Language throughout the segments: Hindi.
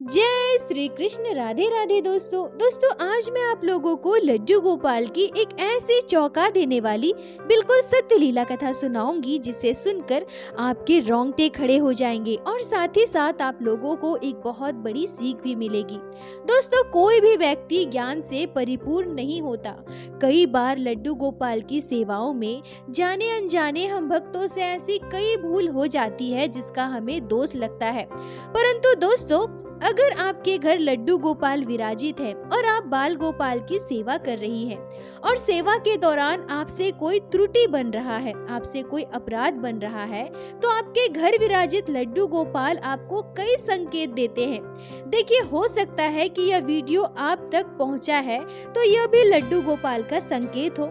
जय श्री कृष्ण। राधे राधे दोस्तों आज मैं आप लोगों को लड्डू गोपाल की एक ऐसी चौंका देने वाली बिल्कुल सत्य लीला कथा सुनाऊंगी जिसे सुनकर आपके रोंगटे खड़े हो जाएंगे और साथ ही साथ आप लोगों को एक बहुत बड़ी सीख भी मिलेगी। दोस्तों, कोई भी व्यक्ति ज्ञान से परिपूर्ण नहीं होता। कई बार लड्डू गोपाल की सेवाओं में जाने अनजाने हम भक्तों से ऐसी कई भूल हो जाती है जिसका हमें दोष लगता है। परंतु दोस्तों, अगर आपके घर लड्डू गोपाल विराजित है और आप बाल गोपाल की सेवा कर रही हैं और सेवा के दौरान आपसे कोई त्रुटि बन रहा है, आपसे कोई अपराध बन रहा है, तो आपके घर विराजित लड्डू गोपाल आपको कई संकेत देते हैं। देखिए, हो सकता है कि यह वीडियो आप तक पहुंचा है तो यह भी लड्डू गोपाल का संकेत हो।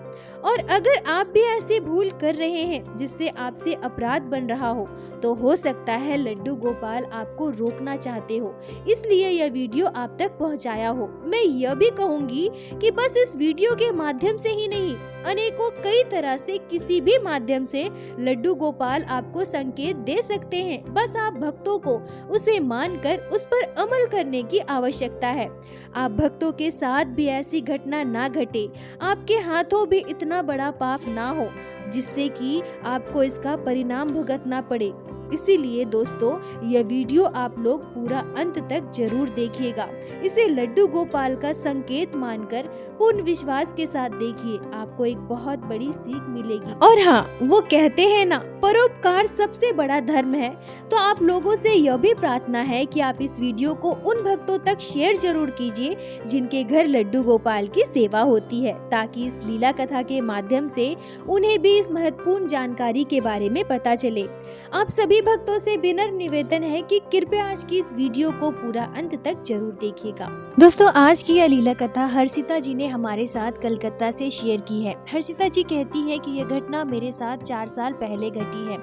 और अगर आप भी ऐसी भूल कर रहे हैं जिससे आपसे अपराध बन रहा हो, तो हो सकता है लड्डू गोपाल आपको रोकना चाहते हो, इसलिए यह वीडियो आप तक पहुंचाया हो। मैं यह भी कहूंगी कि बस इस वीडियो के माध्यम से ही नहीं, अनेकों कई तरह से किसी भी माध्यम से लड्डू गोपाल आपको संकेत दे सकते हैं। बस आप भक्तों को उसे मानकर उस पर अमल करने की आवश्यकता है। आप भक्तों के साथ भी ऐसी घटना ना घटे, आपके हाथों भी इतना बड़ा पाप ना हो जिससे कि आपको इसका परिणाम भुगतना पड़े। इसीलिए दोस्तों, यह वीडियो आप लोग पूरा अंत तक जरूर देखिएगा। इसे लड्डू गोपाल का संकेत मानकर पूर्ण विश्वास के साथ देखिए, आपको एक बहुत बड़ी सीख मिलेगी। और हाँ, वो कहते हैं ना, परोपकार सबसे बड़ा धर्म है। तो आप लोगों से यह भी प्रार्थना है कि आप इस वीडियो को उन भक्तों तक शेयर जरूर कीजिए जिनके घर लड्डू गोपाल की सेवा होती है, ताकि इस लीला कथा के माध्यम से उन्हें भी इस महत्वपूर्ण जानकारी के बारे में पता चले। आप सभी भक्तों से विनम्र निवेदन है कि कृपया आज की इस वीडियो को पूरा अंत तक जरूर देखिएगा। दोस्तों, आज की यह लीला कथा हर्षिता जी ने हमारे साथ कलकत्ता से शेयर की है। हर्षिता जी कहती है कि यह घटना मेरे साथ 4 साल पहले घटी है।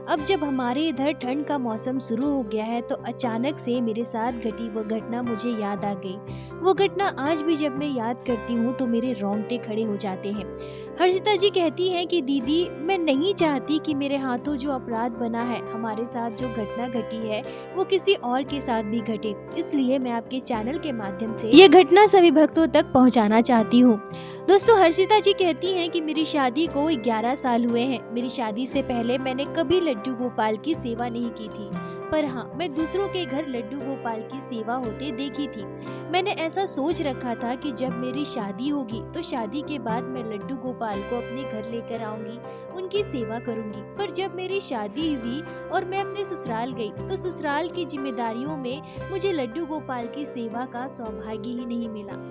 अब जब हमारे इधर ठंड का मौसम शुरू हो गया है तो अचानक से मेरे साथ घटी वो घटना मुझे याद आ गई। वो घटना आज भी जब मैं याद करती हूँ तो मेरे रोंगटे खड़े हो जाते हैं। हर्षिता जी कहती है कि दीदी, मैं नहीं चाहती कि मेरे हाथों जो अपराध बना है, हमारे साथ जो घटना घटी है, वो किसी और के साथ भी घटे। इसलिए मैं आपके चैनल के माध्यम से ये घटना सभी भक्तों तक पहुंचाना चाहती हूँ। दोस्तों, हर्षिता जी कहती हैं कि मेरी शादी को 11 साल हुए हैं। मेरी शादी से पहले मैंने कभी लड्डू गोपाल की सेवा नहीं की थी, पर हाँ, मैं दूसरों के घर लड्डू गोपाल की सेवा होते देखी थी। मैंने ऐसा सोच रखा था कि जब मेरी शादी होगी तो शादी के बाद मैं लड्डू गोपाल को अपने घर लेकर आऊंगी, उनकी सेवा करूंगी। पर जब मेरी शादी हुई और मैं अपने ससुराल गई तो ससुराल की जिम्मेदारियों में मुझे लड्डू गोपाल की सेवा का सौभाग्य ही नहीं मिला।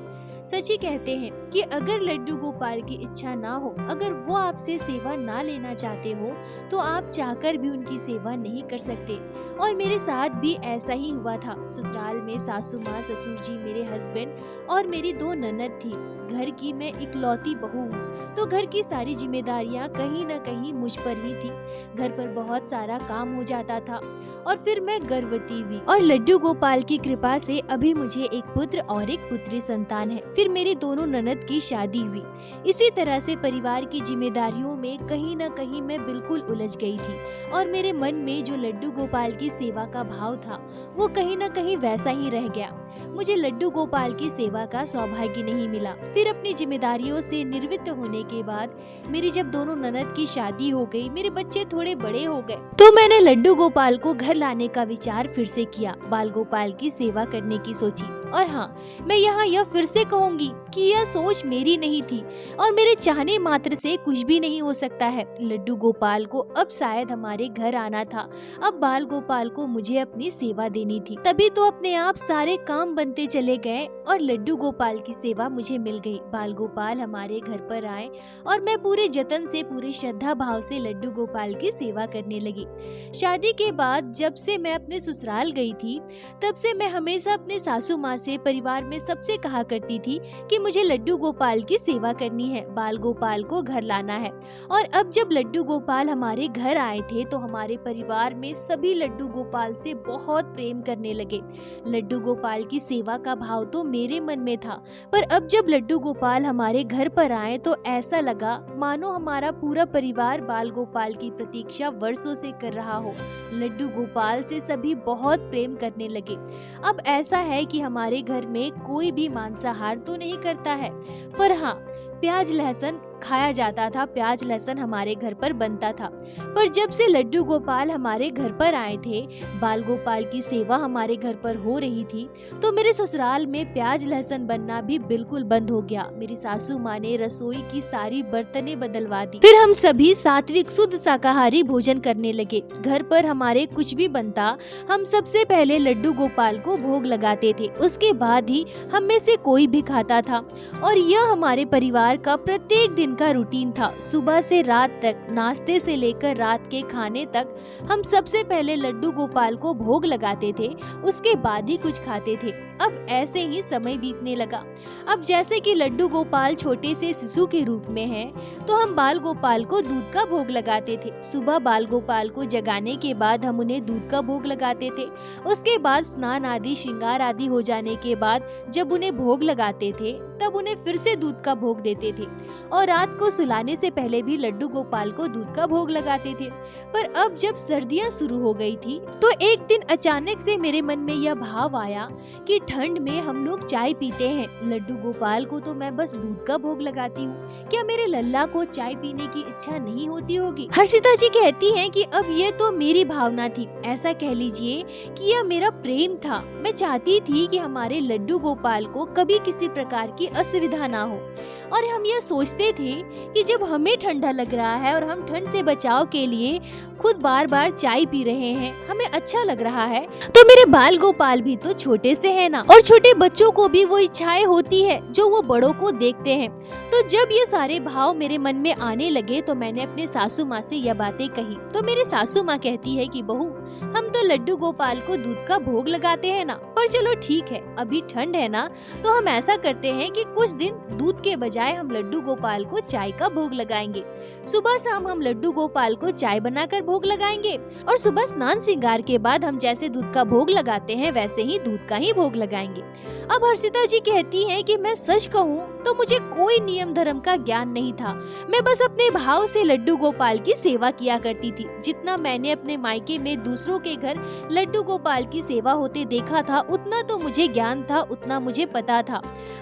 सच ही कहते हैं कि अगर लड्डू गोपाल की इच्छा ना हो, अगर वो आपसे सेवा ना लेना चाहते हो, तो आप चाहकर भी उनकी सेवा नहीं कर सकते। और मेरे साथ भी ऐसा ही हुआ था। ससुराल में सासू माँ, ससुर जी, मेरे हस्बैंड और मेरी 2 ननद थी। घर की मैं इकलौती बहू हूँ, तो घर की सारी जिम्मेदारियाँ कहीं न कहीं मुझ पर ही थी। घर पर बहुत सारा काम हो जाता था और फिर मैं गर्भवती हुई और लड्डू गोपाल की कृपा से अभी मुझे एक पुत्र और एक पुत्री संतान है। फिर मेरी दोनों ननद की शादी हुई। इसी तरह से परिवार की जिम्मेदारियों में कहीं न कहीं मैं बिल्कुल उलझ गई थी और मेरे मन में जो लड्डू गोपाल की सेवा का भाव था वो कहीं न कहीं वैसा ही रह गया। मुझे लड्डू गोपाल की सेवा का सौभाग्य नहीं मिला। फिर अपनी जिम्मेदारियों से निवृत्त होने के बाद मेरी जब दोनों ननद की शादी हो गई, मेरे बच्चे थोड़े बड़े हो गए, तो मैंने लड्डू गोपाल को घर लाने का विचार फिर से किया, बाल गोपाल की सेवा करने की सोची। और हाँ, मैं यहाँ यह फिर से कहूँगी कि यह सोच मेरी नहीं थी और मेरे चाहने मात्र से कुछ भी नहीं हो सकता है। लड्डू गोपाल को अब शायद हमारे घर आना था। अब बाल गोपाल को मुझे अपनी सेवा देनी थी। तभी तो अपने आप सारे काम बनते चले गए और लड्डू गोपाल की सेवा मुझे मिल गई। बाल गोपाल हमारे घर पर आए और मैं पूरे जतन से, पूरे श्रद्धा भाव से लड्डू गोपाल की सेवा करने लगी। शादी के बाद जब से मैं अपने ससुराल गई थी, तब से मैं हमेशा अपने सासू माँ से, परिवार में सबसे कहा करती थी कि मुझे लड्डू गोपाल की सेवा करनी है, बाल गोपाल को घर लाना है। और अब जब लड्डू गोपाल हमारे घर आए थे तो हमारे परिवार में सभी लड्डू गोपाल से बहुत प्रेम करने लगे। लड्डू गोपाल की सेवा का भाव तो मेरे मन में था, पर अब जब लड्डू गोपाल हमारे घर पर आए तो ऐसा लगा मानो हमारा पूरा परिवार बाल गोपाल की प्रतीक्षा वर्षों से कर रहा हो। लड्डू गोपाल से सभी बहुत प्रेम करने लगे। अब ऐसा है कि हमारे घर में कोई भी मांसाहार तो नहीं करता है, पर हाँ, प्याज लहसुन खाया जाता था, प्याज लहसुन हमारे घर पर बनता था। पर जब से लड्डू गोपाल हमारे घर पर आए थे, बाल गोपाल की सेवा हमारे घर पर हो रही थी, तो मेरे ससुराल में प्याज लहसुन बनना भी बिल्कुल बंद हो गया। मेरी सासू माँ ने रसोई की सारी बर्तनें बदलवा दी। फिर हम सभी सात्विक शुद्ध शाकाहारी भोजन करने लगे। घर पर हमारे कुछ भी बनता, हम सबसे पहले लड्डू गोपाल को भोग लगाते थे, उसके बाद ही हम में से कोई भी खाता था। और यह हमारे परिवार का प्रत्येक दिन का रूटीन था। सुबह से रात तक, नाश्ते से लेकर रात के खाने तक, हम सबसे पहले लड्डू गोपाल को भोग लगाते थे, उसके बाद ही कुछ खाते थे। अब ऐसे ही समय बीतने लगा। अब जैसे कि लड्डू गोपाल छोटे से शिशु के रूप में है, तो हम बाल गोपाल को दूध का भोग लगाते थे। सुबह बाल गोपाल को जगाने के बाद हम उन्हें दूध का भोग लगाते थे। उसके बाद स्नान आदि श्रृंगार आदि हो जाने के बाद जब उन्हें भोग लगाते थे, तब उन्हें फिर से दूध का भोग देते थे। और रात को सुलाने से पहले भी लड्डू गोपाल को दूध का भोग लगाते थे। पर अब जब सर्दियाँ शुरू हो गई थी, तो एक दिन अचानक से मेरे मन में यह भाव आया कि ठंड में हम लोग चाय पीते हैं, लड्डू गोपाल को तो मैं बस दूध का भोग लगाती हूँ, क्या मेरे लल्ला को चाय पीने की इच्छा नहीं होती होगी? हर्षिता जी कहती हैं कि अब ये तो मेरी भावना थी, ऐसा कह लीजिए कि यह मेरा प्रेम था। मैं चाहती थी कि हमारे लड्डू गोपाल को कभी किसी प्रकार की असुविधा ना हो। और हम यह सोचते थे कि जब हमें ठंडा लग रहा है और हम ठंड से बचाव के लिए खुद बार बार चाय पी रहे हैं, हमें अच्छा लग रहा है, तो मेरे बाल गोपाल भी तो छोटे से है ना, और छोटे बच्चों को भी वो इच्छाएं होती है जो वो बड़ों को देखते हैं। तो जब ये सारे भाव मेरे मन में आने लगे, तो मैंने अपने सासू माँ से यह बातें कही। तो मेरी सासू माँ कहती है कि बहू, हम तो लड्डू गोपाल को दूध का भोग लगाते हैं ना, पर चलो ठीक है, अभी ठंड है ना, तो हम ऐसा करते हैं कि कुछ दिन दूध के बजाय हम लड्डू गोपाल को चाय का भोग लगाएंगे। सुबह शाम हम लड्डू गोपाल को चाय बनाकर भोग लगाएंगे, और सुबह स्नान श्रृंगार के बाद हम जैसे दूध का भोग लगाते हैं वैसे ही दूध का ही भोग लगाएंगे। अब हर्षिता जी कहती हैं कि मैं सच कहूँ तो मुझे कोई नियम धर्म का ज्ञान नहीं था। मैं बस अपने भाव से लड्डू गोपाल की सेवा किया करती थी। जितना मैंने अपने मायके में दूसरों के घर लड्डू गोपाल की सेवा होते देखा था, उतना तो मुझे ज्ञान था, उतना मुझे पता था।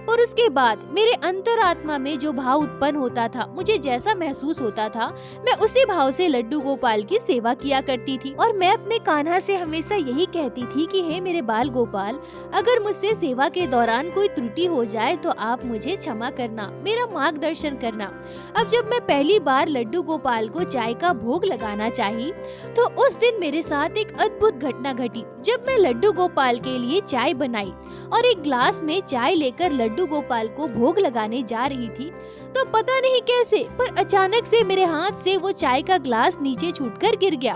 और उसके बाद मेरे अंतरात्मा में जो भाव उत्पन्न होता था, मुझे जैसा महसूस होता था, मैं उसी भाव से लड्डू गोपाल की सेवा किया करती थी। और मैं अपने कान्हा से हमेशा यही कहती थी कि हे मेरे बाल गोपाल, अगर मुझसे सेवा के दौरान कोई त्रुटि हो जाए तो आप मुझे क्षमा करना, मेरा मार्गदर्शन करना। अब जब मैं पहली बार लड्डू गोपाल को चाय का भोग लगाना चाही, तो उस दिन मेरे साथ एक अद्भुत घटना घटी। जब मैं लड्डू गोपाल के लिए चाय बनाई और एक ग्लास में चाय लेकर लड्डू गोपाल को भोग लगाने जा रही थी, तो पता नहीं कैसे पर अचानक से मेरे हाथ से वो चाय का ग्लास नीचे छूटकर गिर गया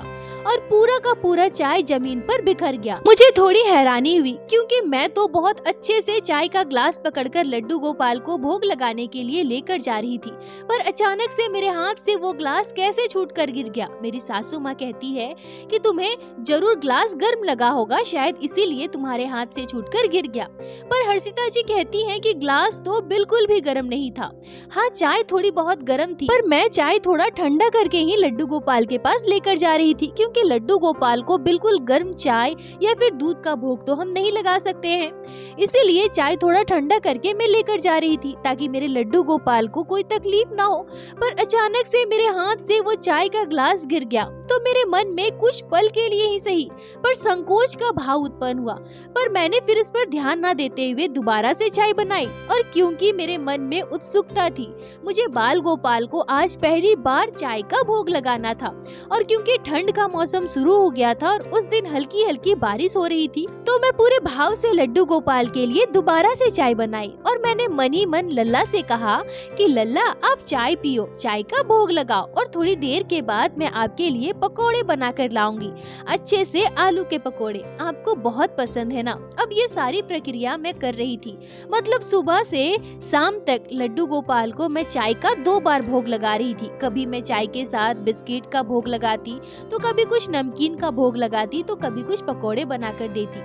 और पूरा का पूरा चाय जमीन पर बिखर गया। मुझे थोड़ी हैरानी हुई, क्योंकि मैं तो बहुत अच्छे से चाय का ग्लास पकड़कर लड्डू गोपाल को भोग लगाने के लिए लेकर जा रही थी, पर अचानक से मेरे हाथ से वो ग्लास कैसे छूटकर गिर गया। मेरी सासू माँ कहती है कि तुम्हें जरूर ग्लास गर्म लगा होगा, शायद इसीलिए तुम्हारे हाथ से छूटकर गिर गया। पर हर्षिता जी कहती हैं कि ग्लास तो बिल्कुल भी गर्म नहीं था। हाँ, चाय थोड़ी बहुत गर्म थी, पर मैं चाय थोड़ा ठंडा करके ही लड्डू गोपाल के पास लेकर जा रही थी, क्योंकि लड्डू गोपाल को बिल्कुल गर्म चाय या फिर दूध का भोग तो हम नहीं लगा सकते हैं। इसीलिए चाय थोड़ा ठंडा करके मैं लेकर जा रही थी, ताकि मेरे लड्डू गोपाल को कोई तकलीफ ना हो। पर अचानक से मेरे हाथ से वो चाय का ग्लास गिर गया, तो मेरे मन में कुछ पल के लिए ही सही पर संकोच का भाव उत्पन्न हुआ। पर मैंने फिर इस पर ध्यान न देते हुए दोबारा से चाय बनाई, और क्योंकि मेरे मन में उत्सुकता थी, मुझे बाल गोपाल को आज पहली बार चाय का भोग लगाना था, और क्योंकि ठंड का मौसम शुरू हो गया था और उस दिन हल्की हल्की बारिश हो रही थी, तो मैं पूरे भाव से लड्डू गोपाल के लिए दोबारा से चाय बनाई। और मैंने मन ही मन लल्ला से कहा कि लल्ला, आप चाय पियो, चाय का भोग लगाओ, और थोड़ी देर के बाद मैं आपके लिए पकोड़े बनाकर लाऊंगी, अच्छे से आलू के पकोड़े, आपको बहुत पसंद है ना। अब ये सारी प्रक्रिया मैं कर रही थी। मतलब सुबह से शाम तक लड्डू गोपाल को मैं चाय का 2 बार भोग लगा रही थी। कभी मैं चाय के साथ बिस्किट का भोग लगाती, तो कभी कुछ नमकीन का भोग लगाती, तो कभी कुछ पकोड़े बनाकर देती।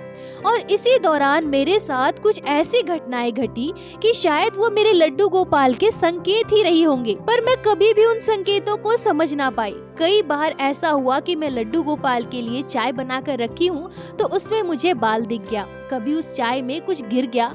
और इसी दौरान मेरे साथ कुछ ऐसी घटनाएं घटी कि शायद वो मेरे लड्डू गोपाल के संकेत ही रही होंगे, पर मैं कभी भी उन संकेतों को समझ ना पाई। कई बार ऐसा हुआ कि मैं लड्डू गोपाल के लिए चाय बनाकर रखी हूँ तो उसमें मुझे बाल दिख गया, कभी उस चाय में कुछ गिर गया,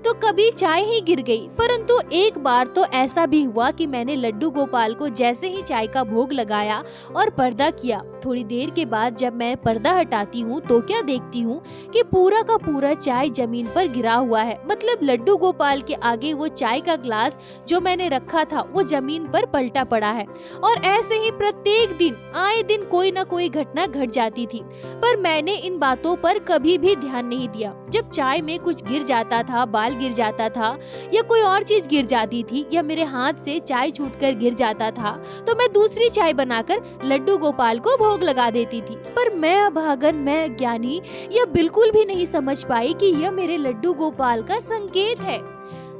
तो कभी चाय ही गिर गई। परंतु एक बार तो ऐसा भी हुआ कि मैंने लड्डू गोपाल को जैसे ही चाय का भोग लगाया और पर्दा किया, थोड़ी देर के बाद जब मैं पर्दा हटाती हूँ तो क्या देखती हूँ कि पूरा का पूरा चाय जमीन पर गिरा हुआ है। मतलब लड्डू गोपाल के आगे वो चाय का ग्लास जो मैंने रखा था वो जमीन पर पलटा पड़ा है। और ऐसे ही प्रत्येक दिन आए दिन कोई न कोई घटना घट जाती थी, पर मैंने इन बातों पर कभी भी ध्यान नहीं दिया। जब चाय में कुछ गिर जाता था, बाल गिर जाता था या कोई और चीज गिर जाती थी या मेरे हाथ से चाय छूटकर गिर जाता था, तो मैं दूसरी चाय बनाकर लड्डू गोपाल को भोग लगा देती थी। पर मैं अभागन, मैं अज्ञानी, यह बिल्कुल भी नहीं समझ पाई कि यह मेरे लड्डू गोपाल का संकेत है।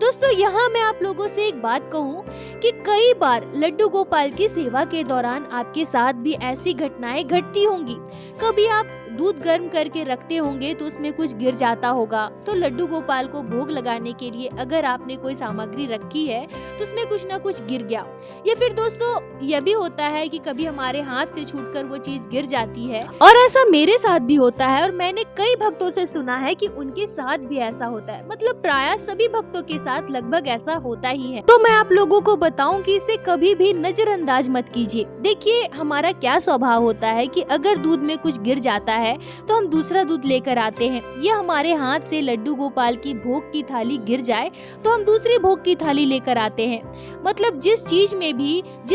दोस्तों, यहाँ मैं आप लोगों से एक बात कहूँ कि कई बार लड्डू गोपाल की सेवा के दौरान आपके साथ भी ऐसी घटनाएं घटती होंगी। कभी आप दूध गर्म करके रखते होंगे तो उसमें कुछ गिर जाता होगा, तो लड्डू गोपाल को भोग लगाने के लिए अगर आपने कोई सामग्री रखी है तो उसमें कुछ ना कुछ गिर गया। या फिर दोस्तों यह भी होता है कि कभी हमारे हाथ से छूटकर वो चीज गिर जाती है, और ऐसा मेरे साथ भी होता है और मैंने कई भक्तों से सुना है कि उनके साथ भी ऐसा होता है। मतलब प्रायः सभी भक्तों के साथ लगभग ऐसा होता ही है। तो मैं आप लोगों को बताऊं कि इसे कभी भी नजरअंदाज मत कीजिए। देखिए, हमारा क्या स्वभाव होता है कि अगर दूध में कुछ गिर जाता है तो हम दूसरा दूध लेकर आते हैं, या हमारे हाथ से लड्डू गोपाल की भोग की थाली गिर जाए तो हम दूसरी भोग की थाली लेकर आते हैं। मतलब जिस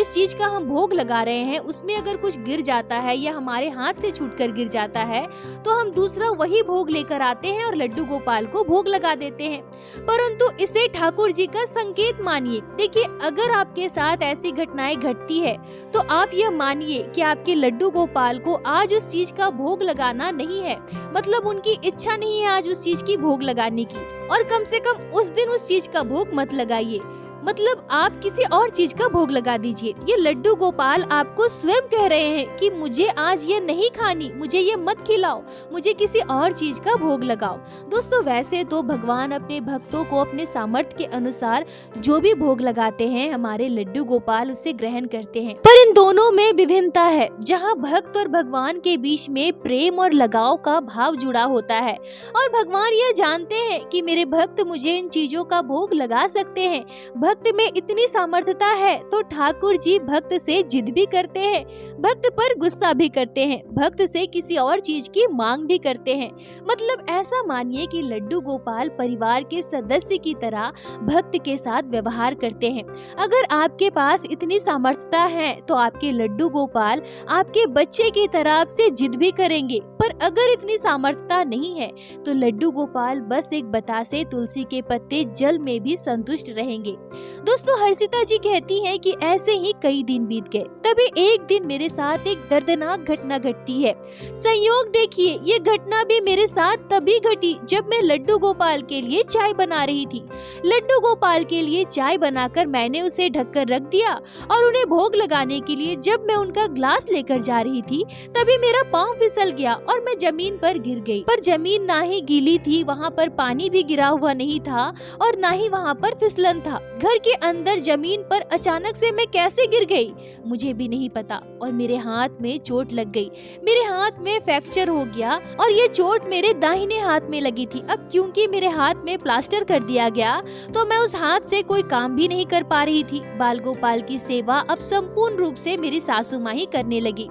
चीज का हम भोग लगा रहे हैं उसमें अगर कुछ गिर जाता है या हमारे हाथ से छूटकर गिर जाता है तो हम दूसरा वही भोग लेकर आते हैं और लड्डू गोपाल को भोग लगा देते हैं। परंतु इसे ठाकुर जी का संकेत मानिए। देखिए, अगर आपके साथ ऐसी घटनाएं घटती है तो आप यह मानिए कि आपके लड्डू गोपाल को आज उस चीज का भोग लगाना नहीं है। मतलब उनकी इच्छा नहीं है आज उस चीज की भोग लगाने की, और कम से कम उस दिन उस चीज का भोग मत लगाइए। मतलब आप किसी और चीज का भोग लगा दीजिए। ये लड्डू गोपाल आपको स्वयं कह रहे हैं कि मुझे आज ये नहीं खानी, मुझे ये मत खिलाओ, मुझे किसी और चीज का भोग लगाओ। दोस्तों, वैसे तो भगवान अपने भक्तों को अपने सामर्थ्य के अनुसार जो भी भोग लगाते हैं, हमारे लड्डू गोपाल उसे ग्रहण करते हैं। पर इन दोनों में विभिन्नता है। जहाँ भक्त और भगवान के बीच में प्रेम और लगाव का भाव जुड़ा होता है, और भगवान यह जानते हैं कि मेरे भक्त मुझे इन चीजों का भोग लगा सकते हैं, भक्त में इतनी सामर्थ्यता है, तो ठाकुर जी भक्त से जिद भी करते हैं, भक्त पर गुस्सा भी करते हैं, भक्त से किसी और चीज की मांग भी करते हैं। मतलब ऐसा मानिए कि लड्डू गोपाल परिवार के सदस्य की तरह भक्त के साथ व्यवहार करते हैं। अगर आपके पास इतनी सामर्थ्यता है तो आपके लड्डू गोपाल आपके बच्चे की तरह आपसे जिद भी करेंगे। पर अगर इतनी सामर्थ्यता नहीं है तो लड्डू गोपाल बस एक बतासे तुलसी के पत्ते जल में भी संतुष्ट रहेंगे। दोस्तों, हर्षिता जी कहती हैं कि ऐसे ही कई दिन बीत गए, तभी एक दिन मेरे साथ एक दर्दनाक घटना घटती है। संयोग देखिए, ये घटना भी मेरे साथ तभी घटी जब मैं लड्डू गोपाल के लिए चाय बना रही थी। लड्डू गोपाल के लिए चाय बनाकर मैंने उसे ढककर रख दिया, और उन्हें भोग लगाने के लिए जब मैं उनका ग्लास लेकर जा रही थी तभी मेरा पाँव फिसल गया और मैं जमीन पर गिर गई। पर जमीन ना ही गीली थी, वहाँ पर पानी भी गिरा हुआ नहीं था और ना ही वहाँ पर फिसलन था। घर के अंदर जमीन पर अचानक से मैं कैसे गिर गई मुझे भी नहीं पता, और मेरे हाथ में चोट लग गई। मेरे हाथ में फ्रैक्चर हो गया और ये चोट मेरे दाहिने हाथ में लगी थी। अब क्योंकि मेरे हाथ में प्लास्टर कर दिया गया तो मैं उस हाथ से कोई काम भी नहीं कर पा रही थी। बाल गोपाल की सेवा अब संपूर्ण रूप से मेरी सासू माँ ही करने लगी।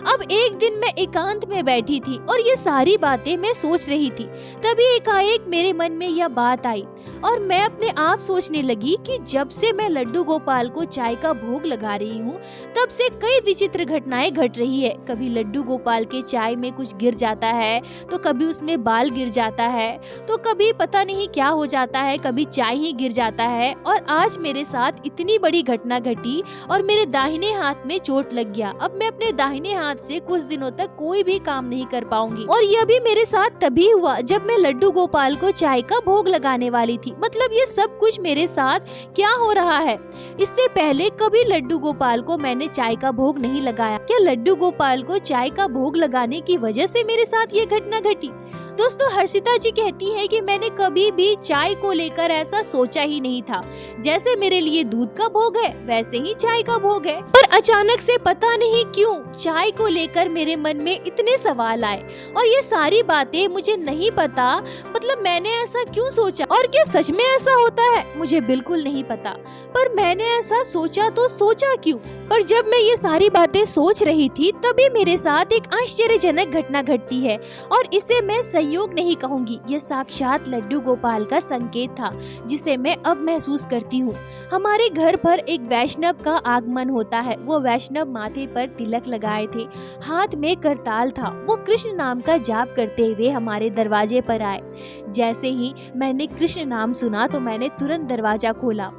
अब एक दिन मैं एकांत में बैठी थी और ये सारी बातें मैं सोच रही थी, तभी एकाएक मेरे मन में यह बात आई और मैं अपने आप सोचने लगी कि जब से मैं लड्डू गोपाल को चाय का भोग लगा रही हूँ तब से कई विचित्र घटनाएं घट रही है। कभी लड्डू गोपाल के चाय में कुछ गिर जाता है तो कभी उसमें बाल गिर जाता है, तो कभी पता नहीं क्या हो जाता है, कभी चाय ही गिर जाता है। और आज मेरे साथ इतनी बड़ी घटना घटी और मेरे दाहिने हाथ में चोट लग गया। अब मैं अपने दाहिने हाथ हाथ से कुछ दिनों तक कोई भी काम नहीं कर पाऊंगी। और यह भी मेरे साथ तभी हुआ जब मैं लड्डू गोपाल को चाय का भोग लगाने वाली थी। मतलब ये सब कुछ मेरे साथ क्या हो रहा है? इससे पहले कभी लड्डू गोपाल को मैंने चाय का भोग नहीं लगाया। क्या लड्डू गोपाल को चाय का भोग लगाने की वजह से मेरे साथ ये घटना घटी? दोस्तों, हर्षिता जी कहती है कि मैंने कभी भी चाय को लेकर ऐसा सोचा ही नहीं था। जैसे मेरे लिए दूध का भोग है वैसे ही चाय का भोग है। पर अचानक से पता नहीं क्यों चाय को लेकर मेरे मन में इतने सवाल आए और ये सारी बातें मुझे नहीं पता। मतलब मैंने ऐसा क्यों सोचा और क्या सच में ऐसा होता है मुझे बिल्कुल नहीं पता। पर मैंने ऐसा सोचा तो सोचा क्यों? पर जब मैं ये सारी बातें सोच रही थी तभी मेरे साथ एक आश्चर्यजनक घटना घटती है और इसे मैं संयोग नहीं कहूँगी। ये साक्षात लड्डू गोपाल का संकेत था जिसे मैं अब महसूस करती हूँ। हमारे घर पर एक वैष्णव का आगमन होता है। वो वैष्णव माथे पर तिलक लगाए थे, हाथ में करताल था। वो कृष्ण नाम का जाप करते हुए हमारे दरवाजे पर आए। जैसे ही मैंने कृष्ण नाम सुना तो मैंने तुरंत दरवाजा खोला।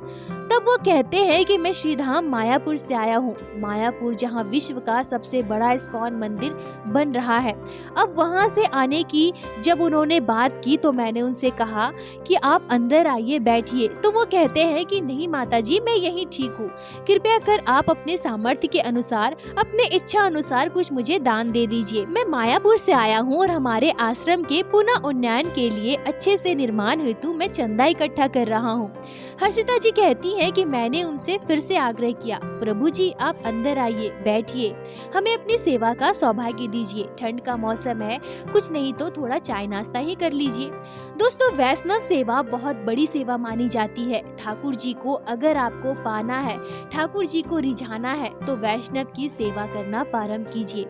तब वो कहते हैं कि मैं श्रीधाम मायापुर से आया हूँ। मायापुर जहाँ विश्व का सबसे बड़ा इस्कॉन मंदिर बन रहा है। अब वहाँ से आने की जब उन्होंने बात की तो मैंने उनसे कहा कि आप अंदर आइए, बैठिए। तो वो कहते हैं कि नहीं माताजी, मैं यहीं ठीक हूँ। कृपया कर आप अपने सामर्थ्य के अनुसार, अपने इच्छा अनुसार कुछ मुझे दान दे दीजिए। मैं मायापुर से आया हूँ और हमारे आश्रम के पुनः उन्नयन के लिए अच्छे से निर्माण हेतु मैं चंदा इकट्ठा कर रहा हूँ। हर्षिता जी कहती है कि मैंने उनसे फिर से आग्रह किया, प्रभु जी आप अंदर आइए, बैठिए, हमें अपनी सेवा का सौभाग्य दीजिए। ठंड का मौसम है, कुछ नहीं तो थोड़ा चाय नाश्ता ही कर लीजिए। दोस्तों, वैष्णव सेवा बहुत बड़ी सेवा मानी जाती है। ठाकुर जी को अगर आपको पाना है, ठाकुर जी को रिझाना है तो वैष्णव की सेवा करना प्रारंभ कीजिए।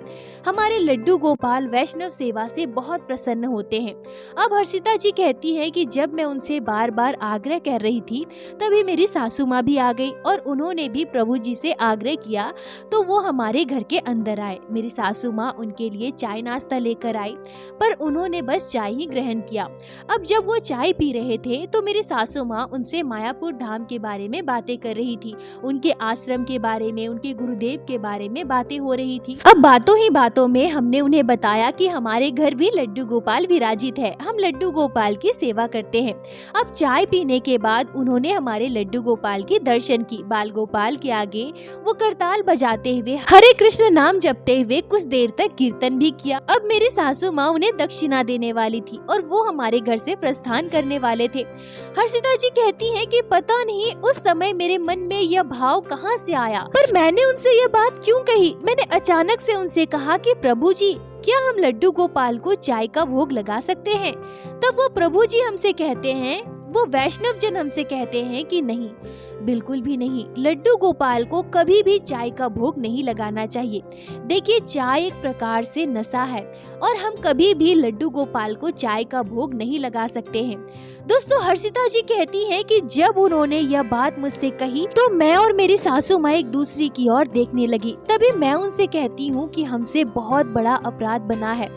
हमारे लड्डू गोपाल वैष्णव सेवा से बहुत प्रसन्न होते हैं। अब हर्षिता जी कहती है कि जब मैं उनसे बार बार आग्रह कर रही थी तभी मेरी सासू माँ भी आ गई और उन्होंने भी प्रभु जी से आग्रह किया तो वो हमारे घर के अंदर आए। मेरी सासू माँ उनके लिए चाय नाश्ता लेकर आई पर उन्होंने बस चाय ही ग्रहण किया। अब जब वो चाय पी रहे थे तो मेरी सासू माँ उनसे मायापुर धाम के बारे में बातें कर रही थी, उनके आश्रम के बारे में, उनके गुरुदेव के बारे में बातें हो रही थी। अब बातों ही बातों में हमने उन्हें बताया कि हमारे घर भी लड्डू गोपाल विराजित है, हम लड्डू गोपाल की सेवा करते हैं। अब चाय पीने के बाद उन्होंने हमारे लड्डू गोपाल के दर्शन की। बाल गोपाल के आगे वो करताल बजाते हुए हरे कृष्ण नाम जपते हुए कुछ देर तक कीर्तन भी किया। अब मेरी सासू माँ उन्हें दक्षिणा देने वाली थी और वो हमारे घर से प्रस्थान करने वाले थे। हर्षिता जी कहती हैं कि पता नहीं उस समय मेरे मन में यह भाव कहाँ से आया, पर मैंने उनसे यह बात क्यों कही। मैंने अचानक से उनसे कहा कि प्रभु जी, क्या हम लड्डू गोपाल को चाय का भोग लगा सकते हैं? तब वो प्रभु जी हमसे कहते हैं, वो वैष्णव जन हमसे कहते हैं कि नहीं, बिल्कुल भी नहीं, लड्डू गोपाल को कभी भी चाय का भोग नहीं लगाना चाहिए। देखिए, चाय एक प्रकार से नशा है और हम कभी भी लड्डू गोपाल को चाय का भोग नहीं लगा सकते हैं। दोस्तों, हर्षिता जी कहती हैं कि जब उन्होंने यह बात मुझसे कही तो मैं और मेरी सासू माँ एक दूसरे की ओर देखने लगी। तभी मैं उनसे कहती हूँ कि हमसे बहुत बड़ा अपराध बना है।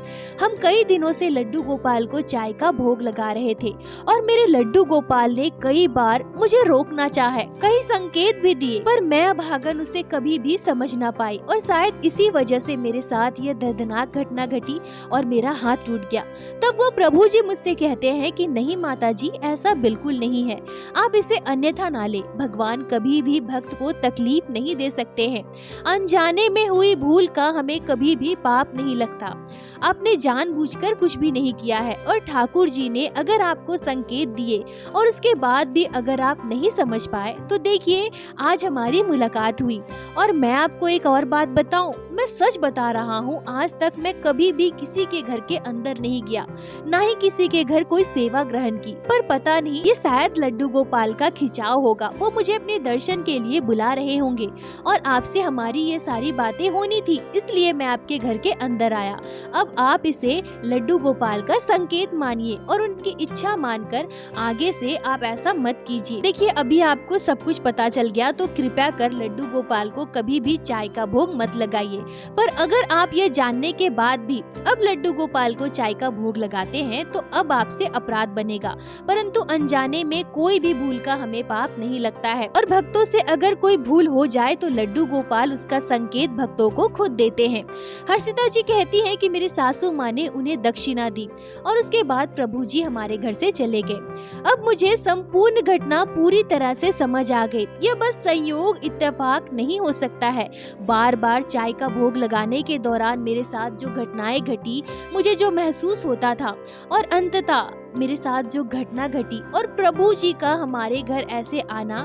हम कई दिनों से लड्डू गोपाल को चाय का भोग लगा रहे थे और मेरे लड्डू गोपाल ने कई बार मुझे रोकना चाहा, कई संकेत भी दिए, पर मैं अभागन उसे कभी भी समझ ना पाई और शायद इसी वजह से मेरे साथ यह दर्दनाक घटना घटी और मेरा हाथ टूट गया। तब वो प्रभु जी मुझसे कहते हैं कि नहीं माता जी, ऐसा बिल्कुल नहीं है, आप इसे अन्यथा ना ले। भगवान कभी भी भक्त को तकलीफ नहीं दे सकते हैं। अनजाने में हुई भूल का हमें कभी भी पाप नहीं लगता। आपने जानबूझकर कुछ भी नहीं किया है और ठाकुर जी ने अगर आपको संकेत दिए और उसके बाद भी अगर आप नहीं समझ पाए तो देखिए, आज हमारी मुलाकात हुई। और मैं आपको एक और बात बताऊं, मैं सच बता रहा हूं, आज तक मैं कभी भी किसी के घर के अंदर नहीं गया, ना ही किसी के घर कोई सेवा ग्रहण की। पर पता नहीं, ये शायद लड्डू गोपाल का खिंचाव होगा, वो मुझे अपने दर्शन के लिए बुला रहे होंगे और आपसे हमारी ये सारी बातें होनी थी, इसलिए मैं आपके घर के अंदर आया। अब आप इसे लड्डू गोपाल का संकेत मानिए और उनकी इच्छा मानकर आगे से आप ऐसा मत कीजिए। देखिए, अभी आपको सब कुछ पता चल गया तो कृपया कर लड्डू गोपाल को कभी भी चाय का भोग मत लगाइए। पर अगर आप ये जानने के बाद भी अब लड्डू गोपाल को चाय का भोग लगाते हैं तो अब आपसे अपराध बनेगा, परंतु अनजाने में कोई भी भूल का हमें पाप नहीं लगता है। और भक्तों से अगर कोई भूल हो जाए तो लड्डू गोपाल उसका संकेत भक्तों को खुद देते हैं। हर्षिता जी कहती हैं कि मेरी सासू माँ ने उन्हें दक्षिणा दी और उसके बाद प्रभु जी हमारे घर से चले गए। अब मुझे संपूर्ण घटना पूरी तरह से समझ आ गई। यह बस संयोग इत्तेफाक नहीं हो सकता है। बार बार चाय का भोग लगाने के दौरान मेरे साथ जो घटनाएं घटी, मुझे जो महसूस होता था और अंततः मेरे साथ जो घटना घटी और प्रभु जी का हमारे घर ऐसे आना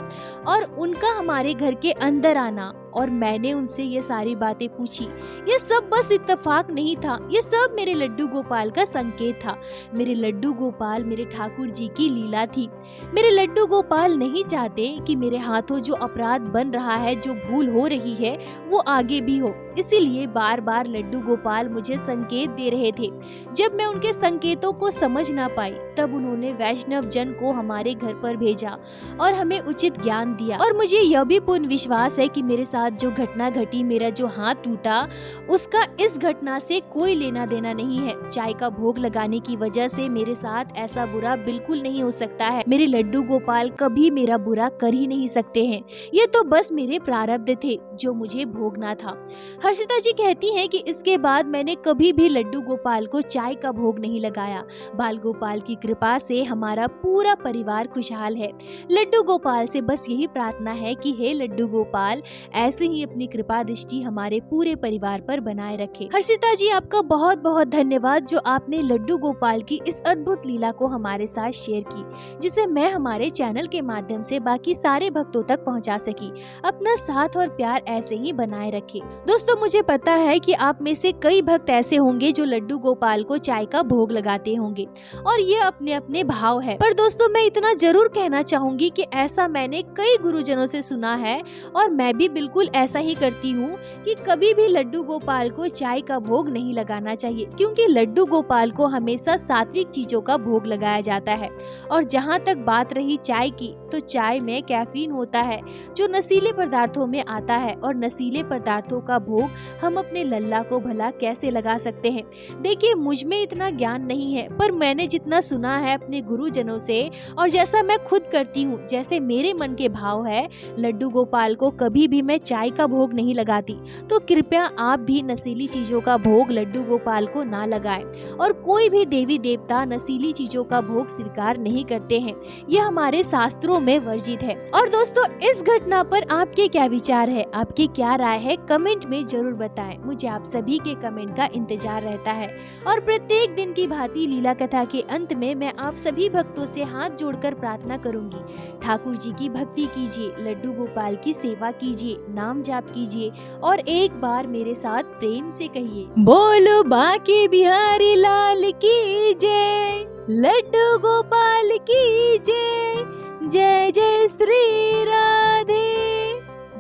और उनका हमारे घर के अंदर आना और मैंने उनसे ये सारी बातें पूछी, ये सब बस इत्तेफाक नहीं था, ये सब मेरे लड्डू गोपाल का संकेत था। मेरे लड्डू गोपाल मेरे ठाकुर जी की लीला थी। मेरे लड्डू गोपाल नहीं चाहते कि मेरे हाथों जो अपराध बन रहा है, जो भूल हो रही है, वो आगे भी हो। इसीलिए बार बार लड्डू गोपाल मुझे संकेत दे रहे थे। जब मैं उनके संकेतों को समझ ना पाई तब उन्होंने वैष्णव जन को हमारे घर पर भेजा और हमें उचित ज्ञान दिया। और मुझे यह भी पूर्ण विश्वास है कि मेरे साथ जो घटना घटी, मेरा जो हाथ टूटा, उसका इस घटना से कोई लेना देना नहीं है। चाय का भोग लगाने की वजह से मेरे साथ ऐसा बुरा बिल्कुल नहीं हो सकता है। मेरे लड्डू गोपाल कभी मेरा बुरा कर ही नहीं सकते हैं। ये तो बस मेरे प्रारब्ध थे जो मुझे भोगना था। हर्षिता जी कहती हैं कि इसके बाद मैंने कभी भी लड्डू गोपाल को चाय का भोग नहीं लगाया। बाल गोपाल की कृपा से हमारा पूरा परिवार खुशहाल है। लड्डू गोपाल से बस यही प्रार्थना है कि हे लड्डू गोपाल, ऐसे ही अपनी कृपा दृष्टि हमारे पूरे परिवार पर बनाए रखे। हर्षिता जी, आपका बहुत बहुत धन्यवाद जो आपने लड्डू गोपाल की इस अद्भुत लीला को हमारे साथ शेयर की, जिसे मैं हमारे चैनल के माध्यम से बाकी सारे भक्तों तक पहुंचा सकी। अपना साथ और प्यार ऐसे ही बनाए रखे। दोस्तों, मुझे पता है कि आप में से कई भक्त ऐसे होंगे जो लड्डू गोपाल को चाय का भोग लगाते होंगे और ये अपने अपने भाव है। पर दोस्तों, मैं इतना जरूर कहना चाहूंगी कि ऐसा मैंने कई गुरुजनों से सुना है और मैं भी बिल्कुल ऐसा ही करती हूँ कि कभी भी लड्डू गोपाल को चाय का भोग नहीं लगाना चाहिए, क्योंकि लड्डू गोपाल को हमेशा सात्विक चीजों का भोग लगाया जाता है। और जहाँ तक बात रही चाय की, तो चाय में कैफीन होता है जो नशीले पदार्थों में आता है और नशीले पदार्थों का भोग हम अपने लल्ला को भला कैसे लगा सकते हैं। देखिए, मुझ में इतना ज्ञान नहीं है, पर मैंने जितना सुना है अपने गुरुजनों से और जैसा मैं खुद करती हूँ, जैसे मेरे मन के भाव है, लड्डू गोपाल को कभी भी मैं चाय का भोग नहीं लगाती। तो कृपया आप भी नशीली चीजों का भोग लड्डू गोपाल को ना लगाएं और कोई भी देवी देवता नशीली चीजों का भोग स्वीकार नहीं करते हैं। यह हमारे शास्त्रों में वर्जित है। और दोस्तों, इस घटना पर आपके क्या विचार है, आपकी क्या राय है, कमेंट में जरूर बताएं। मुझे आप सभी के कमेंट का इंतजार रहता है। और प्रत्येक दिन की भांति लीला कथा के अंत में मैं आप सभी भक्तों से हाथ जोड़कर प्रार्थना करूंगी, ठाकुर जी की भक्ति कीजिए, लड्डू गोपाल की सेवा कीजिए, नाम जाप कीजिए और एक बार मेरे साथ प्रेम से कहिए, बोलो बांके बिहारी लाल की जय, लड्डू गोपाल की जय, जय जय श्री राधे।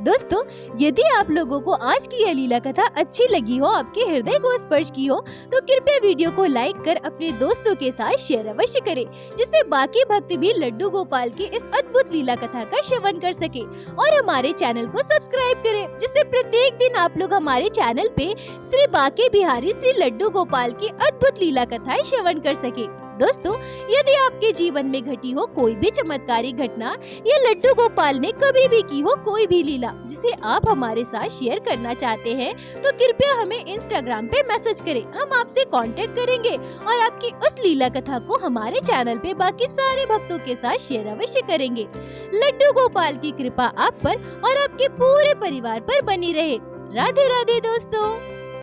दोस्तों, यदि आप लोगों को आज की यह लीला कथा अच्छी लगी हो, आपके हृदय को स्पर्श की हो, तो कृपया वीडियो को लाइक कर अपने दोस्तों के साथ शेयर अवश्य करें, जिससे बाकी भक्त भी लड्डू गोपाल की इस अद्भुत लीला कथा का श्रवण कर सके। और हमारे चैनल को सब्सक्राइब करें, जिससे प्रत्येक दिन आप लोग हमारे चैनल पे श्री बांके बिहारी श्री लड्डू गोपाल की अद्भुत लीला कथाएं श्रवण कर सके। दोस्तों, यदि आपके जीवन में घटी हो कोई भी चमत्कारी घटना या लड्डू गोपाल ने कभी भी की हो कोई भी लीला जिसे आप हमारे साथ शेयर करना चाहते हैं, तो कृपया हमें इंस्टाग्राम पे मैसेज करें। हम आपसे कांटेक्ट करेंगे और आपकी उस लीला कथा को हमारे चैनल पे बाकी सारे भक्तों के साथ शेयर अवश्य करेंगे। लड्डू गोपाल की कृपा आप पर और आपके पूरे परिवार पर बनी रहे। राधे राधे दोस्तों।